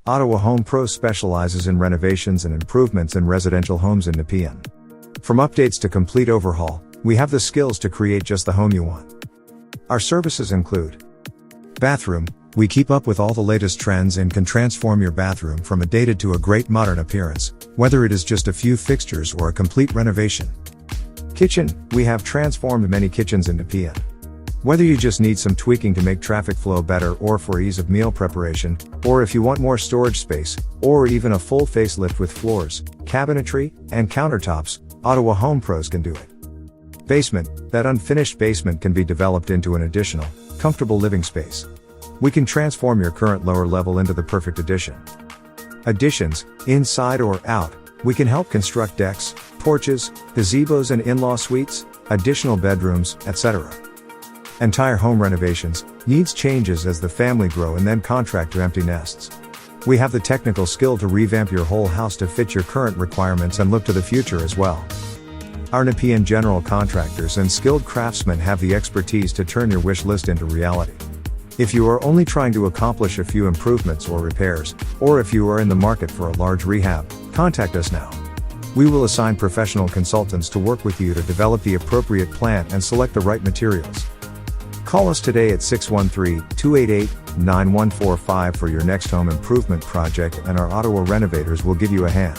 Ottawa Home Pros specializes in renovations and improvements in residential homes in Nepean. From updates to complete overhaul, we have the skills to create just the home you want. Our services include bathroom. We keep up with all the latest trends and can transform your bathroom from a dated to a great modern appearance, whether it is just a few fixtures or a complete renovation. Kitchen. We have transformed many kitchens in Nepean. Whether you just need some tweaking to make traffic flow better or for ease of meal preparation, or if you want more storage space, or even a full facelift with floors, cabinetry, and countertops, Ottawa Home Pros can do it. Basement. That unfinished basement can be developed into an additional, comfortable living space. We can transform your current lower level into the perfect addition. Additions, inside or out, we can help construct decks, porches, gazebos and in-law suites, additional bedrooms, etc. Entire home renovations, needs changes as the family grow and then contract to empty nests. We have the technical skill to revamp your whole house to fit your current requirements and look to the future as well. Our Nepean general contractors and skilled craftsmen have the expertise to turn your wish list into reality. If you are only trying to accomplish a few improvements or repairs, or if you are in the market for a large rehab, contact us now. We will assign professional consultants to work with you to develop the appropriate plan and select the right materials. Call us today at 613-288-9145 for your next home improvement project, and our Ottawa renovators will give you a hand.